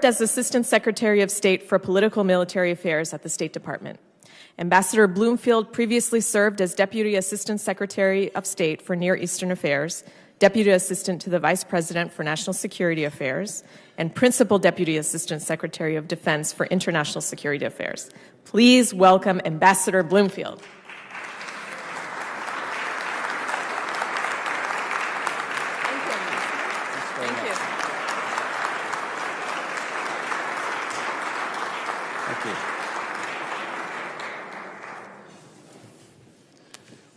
as Assistant Secretary of State for Political Military Affairs at the State Department. Ambassador Bloomfield previously served as Deputy Assistant Secretary of State for Near Eastern Affairs, Deputy Assistant to the Vice President for National Security Affairs, and Principal Deputy Assistant Secretary of Defense for International Security Affairs. Please welcome Ambassador Bloomfield.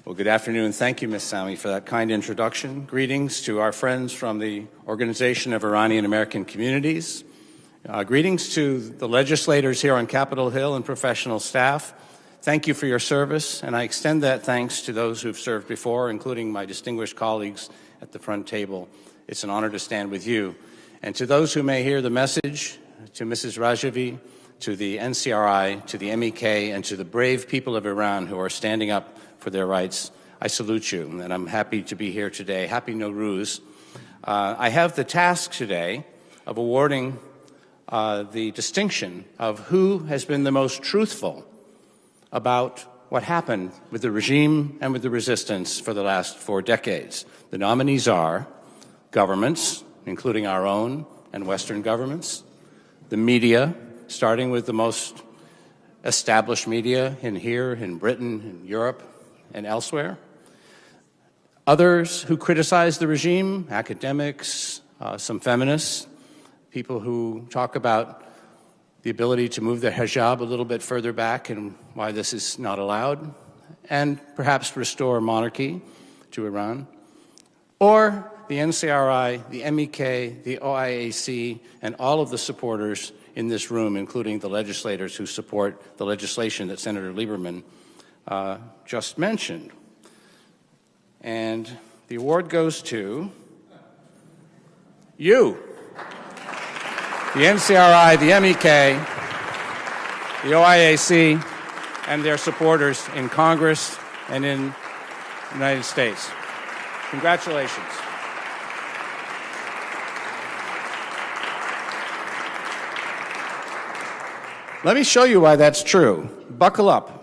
Well, good afternoon. Thank you, Ms. Sami, for that kind introduction. Greetings to our friends from the Organization of Iranian American Communities. Greetings to the legislators here on Capitol Hill and professional staff. Thank you for your service, and I extend that thanks to those who've served before, including my distinguished colleagues at the front table. It's an honor to stand with you. And to those who may hear the message, to Mrs. Rajavi, to the NCRI, to the MEK, and to the brave people of Iran who are standing up for their rights, I salute you, and I'm happy to be here today. Happy Nowruz. I have the task today of awarding the distinction of who has been the most truthful about what happened with the regime and with the resistance for the last 4 decades. The nominees are governments, including our own and Western governments, the media, starting with the most established media here in Britain, in Europe, and elsewhere. Others who criticize the regime, academics, some feminists, people who talk about the ability to move their hijab a little bit further back and why this is not allowed, and perhaps restore monarchy to Iran. Or the NCRI, the MEK, the OIAC, and all of the supporters in this room, including the legislators who support the legislation that Senator Lieberman just mentioned. And the award goes to you, the NCRI, the MEK, the OIAC, and their supporters in Congress and in the United States. Congratulations. Let me show you why that's true. Buckle up.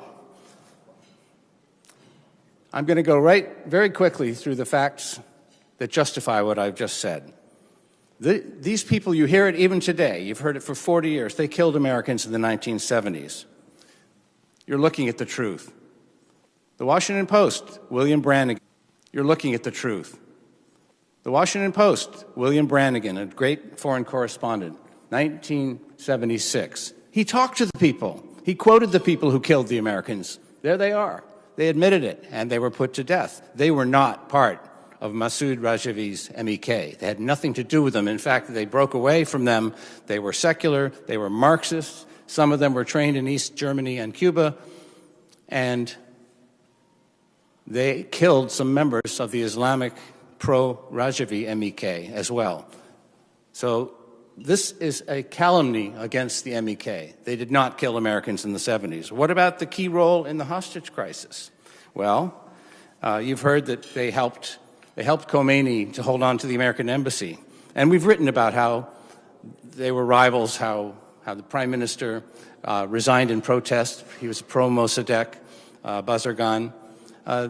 I'm going to go very quickly through the facts that justify what I've just said. These people, you hear it even today. You've heard it for 40 years. They killed Americans in the 1970s. You're looking at the truth. The Washington Post, William Brannigan. You're looking at the truth. The Washington Post, William Brannigan, a great foreign correspondent, 1976. He talked to the people. He quoted the people who killed the Americans. There they are. They admitted it, and they were put to death. They were not part of Masoud Rajavi's MEK. They had nothing to do with them. In fact, they broke away from them. They were secular. They were Marxists. Some of them were trained in East Germany and Cuba, and they killed some members of the Islamic pro-Rajavi MEK as well. So this is a calumny against the MEK. They did not kill Americans in the 70s. What about the key role in the hostage crisis? Well, you've heard that they helped Khomeini to hold on to the American embassy. And we've written about how they were rivals, how the prime minister resigned in protest. He was pro-Mossadegh, Bazargan.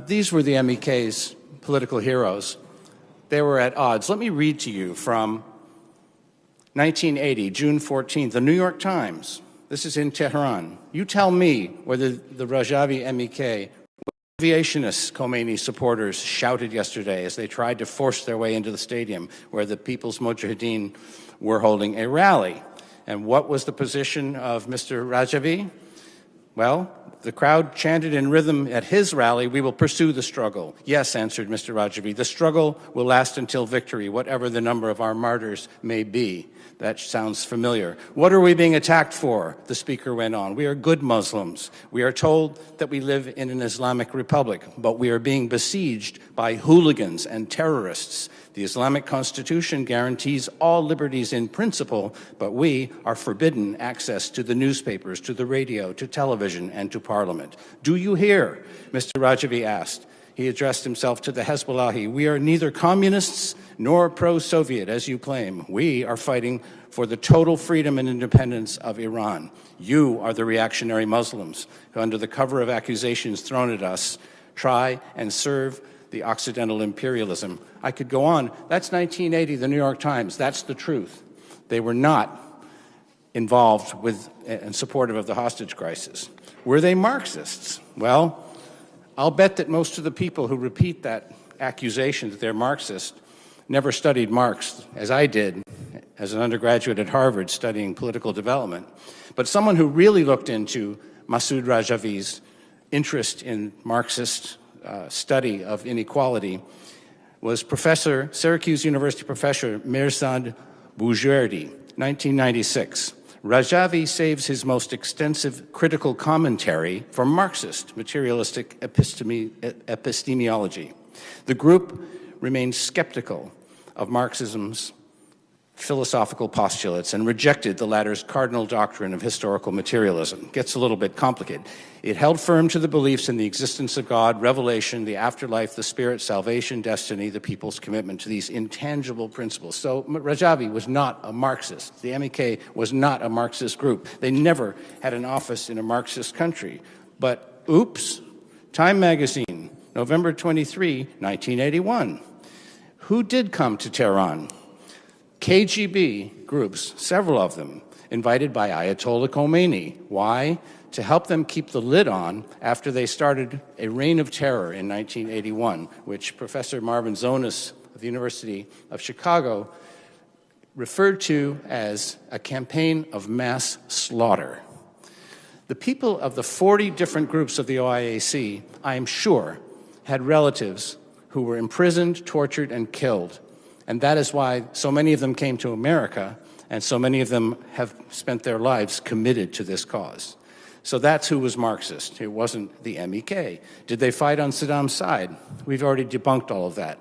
These were the MEK's political heroes. They were at odds. Let me read to you from 1980, June 14th, the New York Times. This is in Tehran. You tell me whether the Rajavi MEK, aviationists, Khomeini supporters shouted yesterday as they tried to force their way into the stadium where the People's Mujahideen were holding a rally. And what was the position of Mr. Rajavi? Well, the crowd chanted in rhythm at his rally, "We will pursue the struggle." Yes, answered Mr. Rajavi, the struggle will last until victory, whatever the number of our martyrs may be. That sounds familiar. What are we being attacked for? The speaker went on. We are good Muslims. We are told that we live in an Islamic republic, but we are being besieged by hooligans and terrorists. The Islamic Constitution guarantees all liberties in principle, but we are forbidden access to the newspapers, to the radio, to television, and to parliament. Do you hear? Mr. Rajavi asked. he addressed himself to the Hezbollah. We are neither communists nor pro-Soviet, as you claim. We are fighting for the total freedom and independence of Iran. You are the reactionary Muslims who, under the cover of accusations thrown at us, try and serve the Occidental imperialism. I could go on. That's 1980, the New York Times. That's the truth. They were not involved with and supportive of the hostage crisis. Were they Marxists? Well, I'll bet that most of the people who repeat that accusation that they're Marxist never studied Marx, as I did as an undergraduate at Harvard studying political development. But someone who really looked into Masoud Rajavi's interest in Marxist study of inequality was Syracuse University professor Mirzad Boujrdi, 1996. Rajavi saves his most extensive critical commentary from Marxist materialistic epistemology. The group remained skeptical of Marxism's philosophical postulates and rejected the latter's cardinal doctrine of historical materialism. Gets a little bit complicated. It held firm to the beliefs in the existence of God, revelation, the afterlife, the spirit, salvation, destiny, the people's commitment to these intangible principles. So Rajavi was not a Marxist. The MEK was not a Marxist group. They never had an office in a Marxist country. But oops, Time magazine, November 23, 1981. Who did come to Tehran? KGB groups, several of them, invited by Ayatollah Khomeini. Why? To help them keep the lid on after they started a reign of terror in 1981, which Professor Marvin Zonas of the University of Chicago referred to as a campaign of mass slaughter. The people of the 40 different groups of the OIAC, I am sure, had relatives who were imprisoned, tortured, and killed. And that is why so many of them came to America, and so many of them have spent their lives committed to this cause. So that's who was Marxist. It wasn't the MEK. Did they fight on Saddam's side? We've already debunked all of that.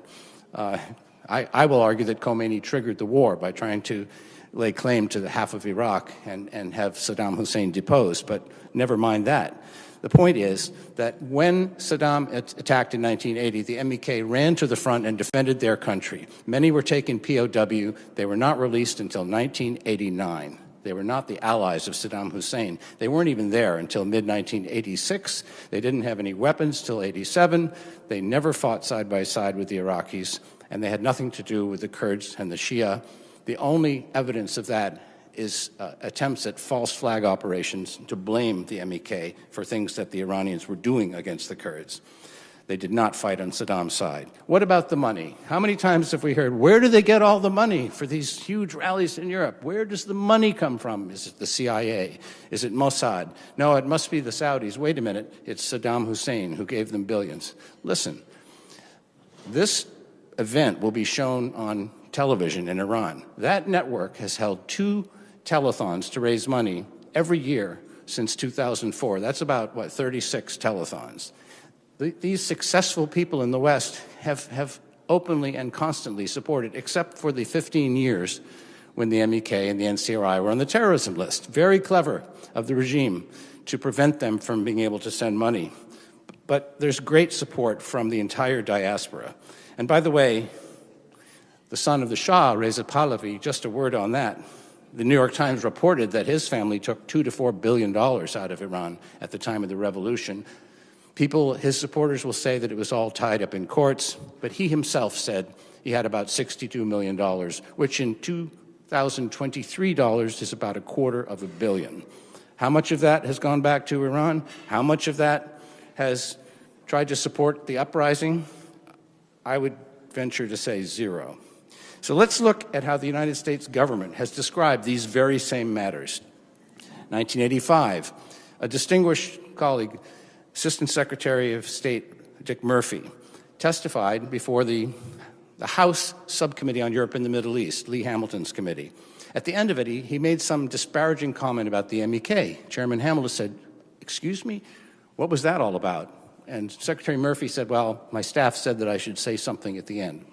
I will argue that Khomeini triggered the war by trying to lay claim to the half of Iraq and have Saddam Hussein deposed, but never mind that. The point is that when Saddam attacked in 1980, the MEK ran to the front and defended their country. Many were taken POW. They were not released until 1989. They were not the allies of Saddam Hussein. They weren't even there until mid-1986. They didn't have any weapons till 87. They never fought side by side with the Iraqis, and they had nothing to do with the Kurds and the Shia. The only evidence of that is attempts at false flag operations to blame the MEK for things that the Iranians were doing against the Kurds. They did not fight on Saddam's side. What about the money? How many times have we heard, where do they get all the money for these huge rallies in Europe? Where does the money come from? Is it the CIA? Is it Mossad? No, it must be the Saudis. Wait a minute, it's Saddam Hussein who gave them billions. Listen, this event will be shown on television in Iran. That network has held 2 telethons to raise money every year since 2004. That's about, 36 telethons. These successful people in the West have openly and constantly supported, except for the 15 years when the MEK and the NCRI were on the terrorism list. Very clever of the regime to prevent them from being able to send money. But there's great support from the entire diaspora. And by the way, the son of the Shah, Reza Pahlavi, just a word on that. The New York Times reported that his family took $2 to $4 billion out of Iran at the time of the revolution. His supporters will say that it was all tied up in courts, but he himself said he had about $62 million, which in 2023 dollars is about $250 million. How much of that has gone back to Iran? How much of that has tried to support the uprising? I would venture to say 0. So let's look at how the United States government has described these very same matters. 1985, a distinguished colleague, Assistant Secretary of State Dick Murphy, testified before the House Subcommittee on Europe and the Middle East, Lee Hamilton's committee. At the end of it, he made some disparaging comment about the MEK. Chairman Hamilton said, "Excuse me, what was that all about?" And Secretary Murphy said, "Well, my staff said that I should say something at the end."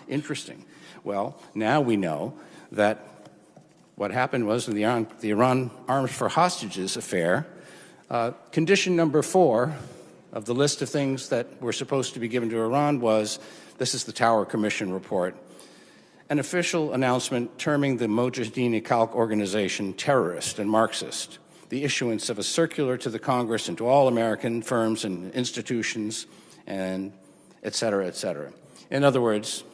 Interesting. Well, now we know that what happened was in the Iran Arms for Hostages affair, condition number 4 of the list of things that were supposed to be given to Iran was, this is the Tower Commission report, an official announcement terming the Mojahedin Khalq organization terrorist and Marxist, the issuance of a circular to the Congress and to all American firms and institutions, and et cetera, et cetera. In other words,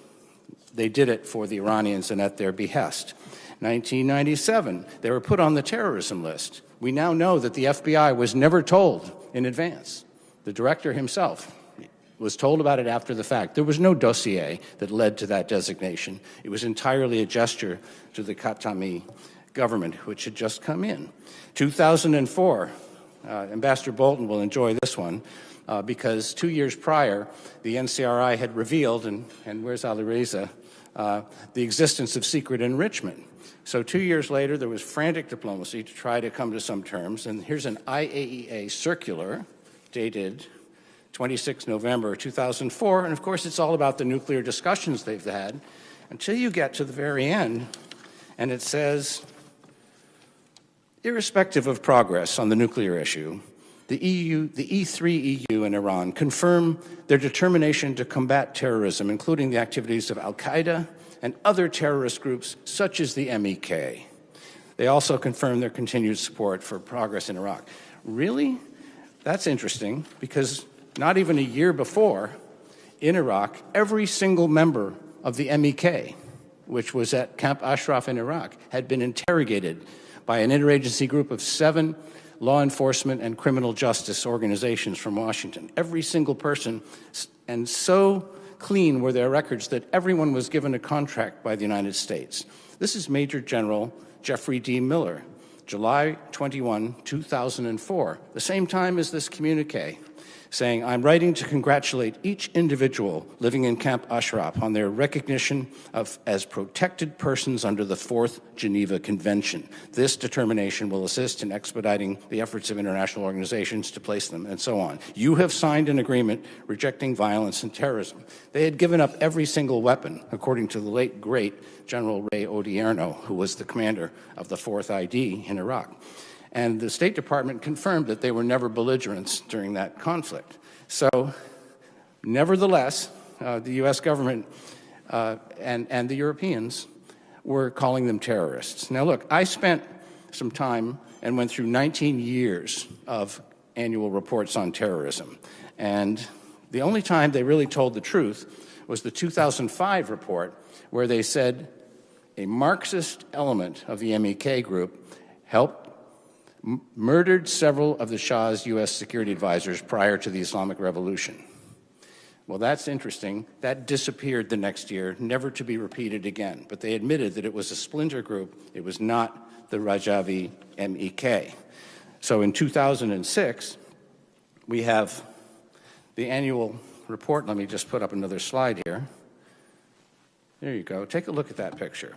they did it for the Iranians and at their behest. 1997, they were put on the terrorism list. We now know that the FBI was never told in advance. The director himself was told about it after the fact. There was no dossier that led to that designation. It was entirely a gesture to the Khatami government, which had just come in. 2004, Ambassador Bolton will enjoy this one, because 2 years prior, the NCRI had revealed, and where's Ali Reza, the existence of secret enrichment. So 2 years later, there was frantic diplomacy to try to come to some terms, and here's an IAEA circular dated 26 November 2004, and of course it's all about the nuclear discussions they've had, until you get to the very end, and it says, irrespective of progress on the nuclear issue, the E3 EU and Iran confirm their determination to combat terrorism, including the activities of al-Qaeda and other terrorist groups such as the MEK. They also confirm their continued support for progress in Iraq. Really? That's interesting, because not even a year before, in Iraq, every single member of the MEK, which was at Camp Ashraf in Iraq, had been interrogated by an interagency group of 7 law enforcement and criminal justice organizations from Washington. Every single person, and so clean were their records that everyone was given a contract by the United States. This is Major General Jeffrey D. Miller, July 21, 2004, the same time as this communique, saying, I'm writing to congratulate each individual living in Camp Ashraf on their recognition as protected persons under the 4th Geneva Convention. This determination will assist in expediting the efforts of international organizations to place them, and so on. You have signed an agreement rejecting violence and terrorism. They had given up every single weapon, according to the late, great General Ray Odierno, who was the commander of the 4th ID in Iraq. And the State Department confirmed that they were never belligerents during that conflict. So, nevertheless, the U.S. government and the Europeans were calling them terrorists. Now, look, I spent some time and went through 19 years of annual reports on terrorism. And the only time they really told the truth was the 2005 report, where they said a Marxist element of the MEK group murdered several of the Shah's U.S. security advisors prior to the Islamic Revolution. Well, that's interesting. That disappeared the next year, never to be repeated again. But they admitted that it was a splinter group. It was not the Rajavi MEK. So in 2006, we have the annual report. Let me just put up another slide here. There you go. Take a look at that picture.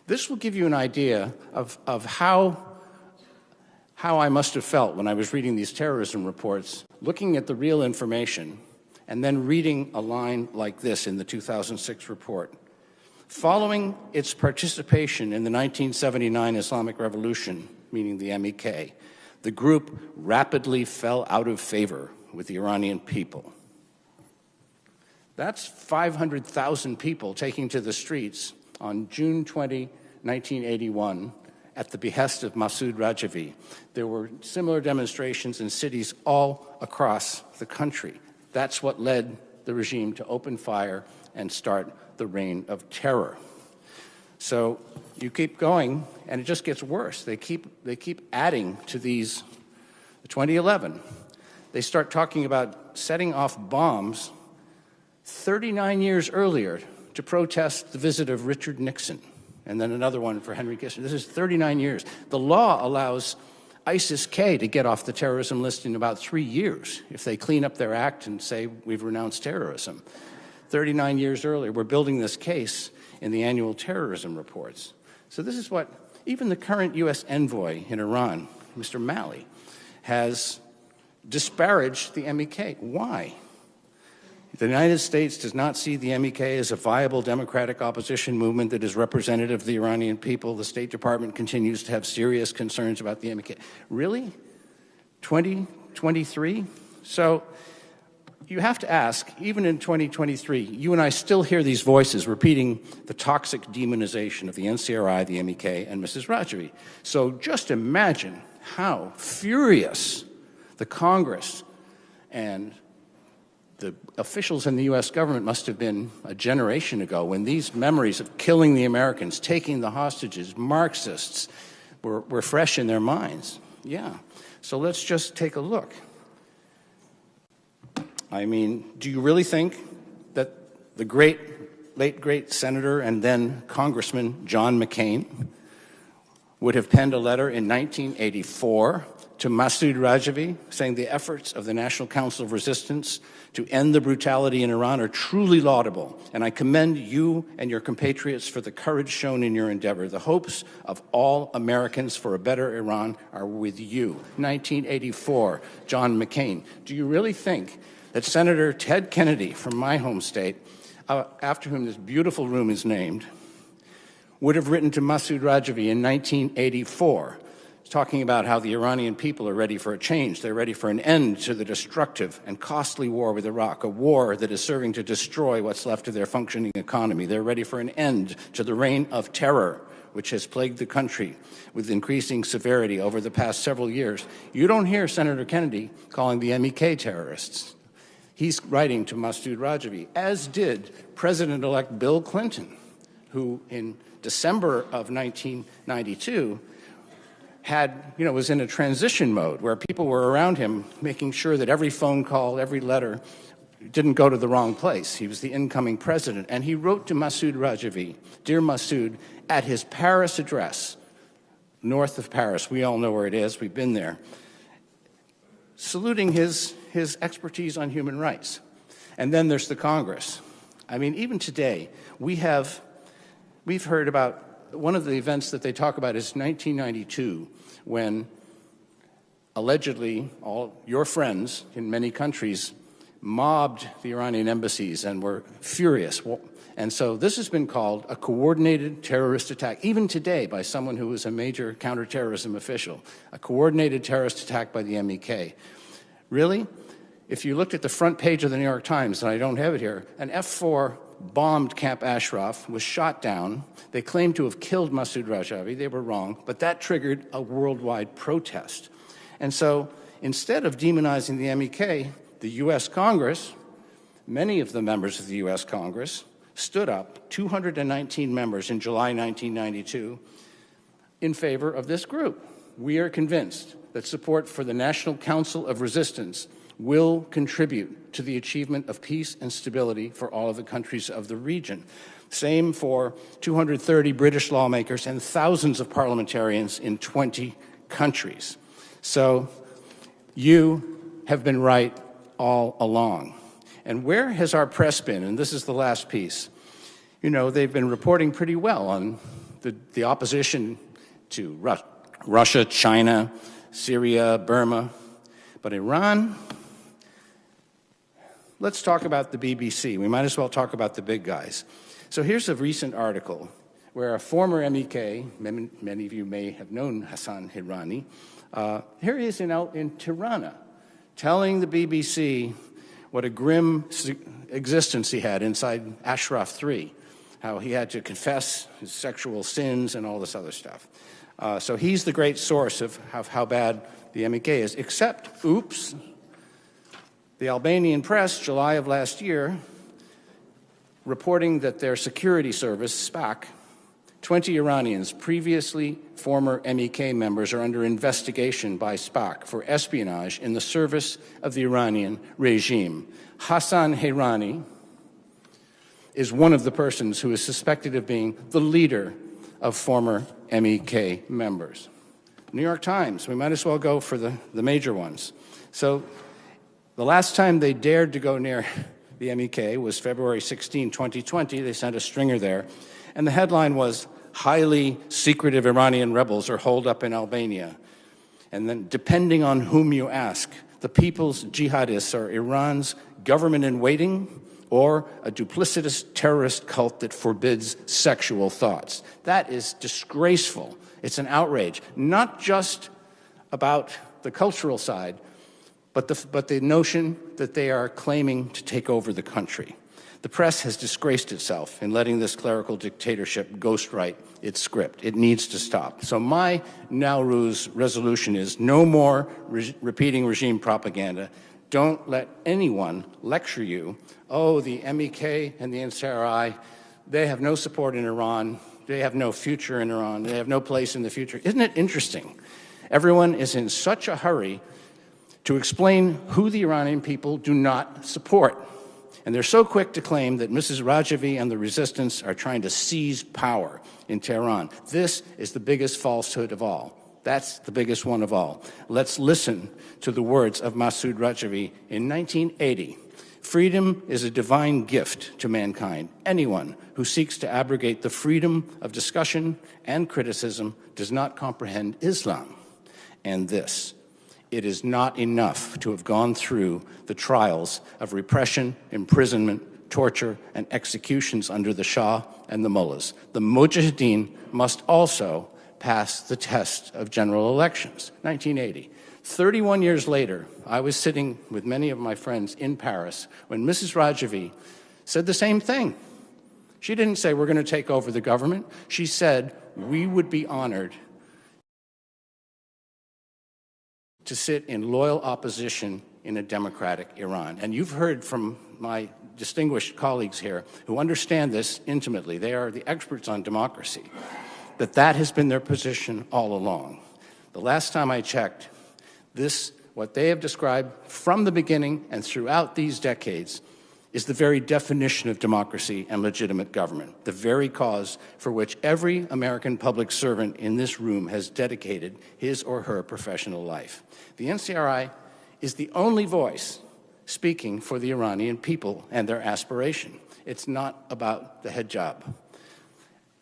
This will give you an idea of how I must have felt when I was reading these terrorism reports, looking at the real information, and then reading a line like this in the 2006 report. Following its participation in the 1979 Islamic Revolution, meaning the MEK, the group rapidly fell out of favor with the Iranian people. That's 500,000 people taking to the streets on June 20, 1981, at the behest of Masoud Rajavi. There were similar demonstrations in cities all across the country. That's what led the regime to open fire and start the reign of terror. So you keep going, and it just gets worse. They keep adding to these. 2011, they start talking about setting off bombs 39 years earlier to protest the visit of Richard Nixon, and then another one for Henry Kissinger. This is 39 years. The law allows ISIS-K to get off the terrorism list in about 3 years if they clean up their act and say, we've renounced terrorism. 39 years earlier, we're building this case in the annual terrorism reports. So this is what even the current U.S. envoy in Iran, Mr. Malley, has disparaged the MEK. Why? The United States does not see the MEK as a viable democratic opposition movement that is representative of the Iranian people. The State Department continues to have serious concerns about the MEK. Really? 2023? So you have to ask, even in 2023, you and I still hear these voices repeating the toxic demonization of the NCRI, the MEK, and Mrs. Rajavi. So just imagine how furious the Congress and the officials in the U.S. government must have been a generation ago when these memories of killing the Americans, taking the hostages, Marxists, were fresh in their minds. Yeah. So let's just take a look. I mean, do you really think that the late great Senator and then Congressman John McCain would have penned a letter in 1984 to Masood Rajavi saying the efforts of the National Council of Resistance to end the brutality in Iran are truly laudable, and I commend you and your compatriots for the courage shown in your endeavor. The hopes of all Americans for a better Iran are with you. 1984, John McCain. Do you really think that Senator Ted Kennedy from my home state, after whom this beautiful room is named, would have written to Masood Rajavi in 1984, talking about how the Iranian people are ready for a change. They're ready for an end to the destructive and costly war with Iraq, a war that is serving to destroy what's left of their functioning economy. They're ready for an end to the reign of terror, which has plagued the country with increasing severity over the past several years. You don't hear Senator Kennedy calling the MEK terrorists. He's writing to Masood Rajavi, as did President-elect Bill Clinton, who in December of 1992 was in a transition mode where people were around him making sure that every phone call, every letter didn't go to the wrong place. He was the incoming president. And he wrote to Masood Rajavi, "Dear Masood," at his Paris address, north of Paris. We all know where it is. We've been there. Saluting his expertise on human rights. And then there's the Congress. I mean, even today, we've heard about one of the events that they talk about is 1992, when allegedly all your friends in many countries mobbed the Iranian embassies and were furious. And so this has been called a coordinated terrorist attack, even today by someone who was a major counterterrorism official, a coordinated terrorist attack by the MEK. Really? If you looked at the front page of the New York Times, and I don't have it here, an F-4 bombed Camp Ashraf, was shot down. They claimed to have killed Masood Rajavi. They were wrong, but that triggered a worldwide protest. And so instead of demonizing the MEK, the U.S. Congress, many of the members of the U.S. Congress, stood up, 219 members in July 1992, in favor of this group. We are convinced that support for the National Council of Resistance will contribute to the achievement of peace and stability for all of the countries of the region. Same for 230 British lawmakers and thousands of parliamentarians in 20 countries. So you have been right all along. And where has our press been? And this is the last piece. You know, they've been reporting pretty well on the opposition to Russia, China, Syria, Burma. But Iran, let's talk about the BBC. We might as well talk about the big guys. So here's a recent article where a former MEK, many of you may have known Hassan Hirani, here he is in Tirana, telling the BBC what a grim existence he had inside Ashraf 3, how he had to confess his sexual sins and all this other stuff. So he's the great source of how bad the MEK is, except, oops, the Albanian press, July of last year, reporting that their security service, SPAC, 20 Iranians, previously former MEK members, are under investigation by SPAC for espionage in the service of the Iranian regime. Hassan Hirani is one of the persons who is suspected of being the leader of former MEK members. New York Times, we might as well go for the major ones. So the last time they dared to go near the MEK was February 16, 2020. They sent a stringer there. And the headline was, "Highly secretive Iranian rebels are holed up in Albania." And then, depending on whom you ask, the People's Jihadists are Iran's government-in-waiting or a duplicitous terrorist cult that forbids sexual thoughts. That is disgraceful. It's an outrage, not just about the cultural side, but the notion that they are claiming to take over the country. The press has disgraced itself in letting this clerical dictatorship ghostwrite its script. It needs to stop. So my Nowruz resolution is no more repeating regime propaganda. Don't let anyone lecture you, oh, the MEK and the NCRI, they have no support in Iran, they have no future in Iran, they have no place in the future. Isn't it interesting? Everyone is in such a hurry to explain who the Iranian people do not support. And they're so quick to claim that Mrs. Rajavi and the resistance are trying to seize power in Tehran. This is the biggest falsehood of all. That's the biggest one of all. Let's listen to the words of Masoud Rajavi in 1980. Freedom is a divine gift to mankind. Anyone who seeks to abrogate the freedom of discussion and criticism does not comprehend Islam. And this: it is not enough to have gone through the trials of repression, imprisonment, torture, and executions under the Shah and the mullahs. The mujahideen must also pass the test of general elections. 1980. 31 years later, I was sitting with many of my friends in Paris when Mrs. Rajavi said the same thing. She didn't say, we're going to take over the government. She said, we would be honored to sit in loyal opposition in a democratic Iran. And you've heard from my distinguished colleagues here who understand this intimately. They are the experts on democracy, that has been their position all along. The last time I checked, what they have described from the beginning and throughout these decades is the very definition of democracy and legitimate government, the very cause for which every American public servant in this room has dedicated his or her professional life. The NCRI is the only voice speaking for the Iranian people and their aspiration. It's not about the hijab.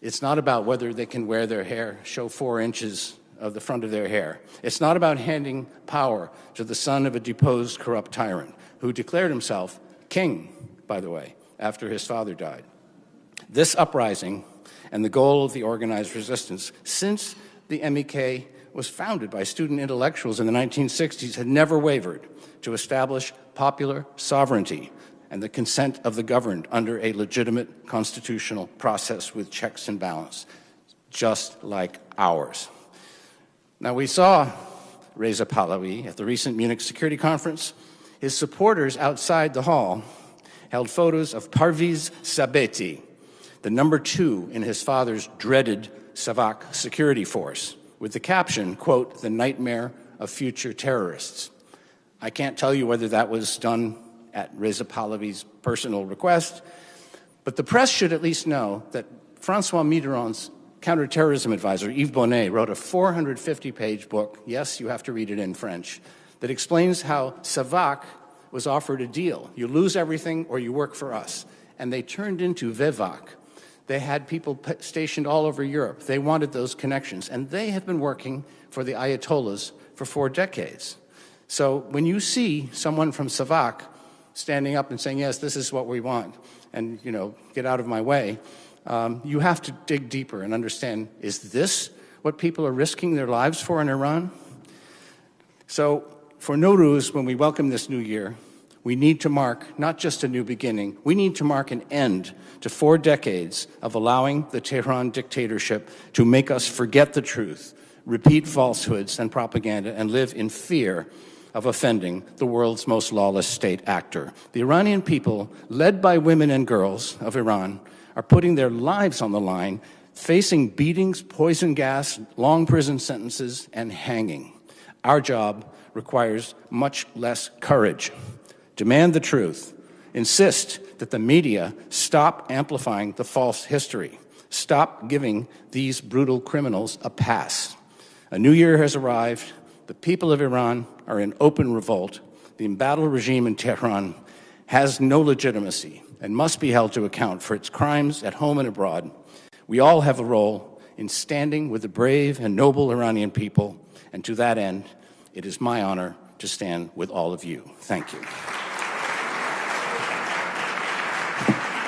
It's not about whether they can wear their hair, show 4 inches of the front of their hair. It's not about handing power to the son of a deposed corrupt tyrant who declared himself king, by the way, after his father died. This uprising and the goal of the organized resistance since the MEK was founded by student intellectuals in the 1960s had never wavered to establish popular sovereignty and the consent of the governed under a legitimate constitutional process with checks and balance, just like ours. Now, we saw Reza Pahlavi at the recent Munich Security Conference. His supporters outside the hall held photos of Parviz Sabeti, the number 2 in his father's dreaded Savak security force, with the caption, quote, "the nightmare of future terrorists." I can't tell you whether that was done at Reza Pahlavi's personal request, but the press should at least know that Francois Mitterrand's counterterrorism advisor, Yves Bonnet, wrote a 450-page book, yes, you have to read it in French, that explains how Savak was offered a deal. You lose everything or you work for us. And they turned into Vivak. They had people stationed all over Europe. They wanted those connections. And they have been working for the Ayatollahs for 4 decades. So when you see someone from Savak standing up and saying, yes, this is what we want, and, get out of my way, you have to dig deeper and understand, is this what people are risking their lives for in Iran? So for Nowruz, when we welcome this new year, we need to mark not just a new beginning, we need to mark an end to 4 decades of allowing the Tehran dictatorship to make us forget the truth, repeat falsehoods and propaganda, and live in fear of offending the world's most lawless state actor. The Iranian people, led by women and girls of Iran, are putting their lives on the line, facing beatings, poison gas, long prison sentences, and hanging. Our job requires much less courage. Demand the truth. Insist that the media stop amplifying the false history. Stop giving these brutal criminals a pass. A new year has arrived. The people of Iran are in open revolt. The embattled regime in Tehran has no legitimacy and must be held to account for its crimes at home and abroad. We all have a role in standing with the brave and noble Iranian people, and to that end, it is my honor to stand with all of you. Thank you.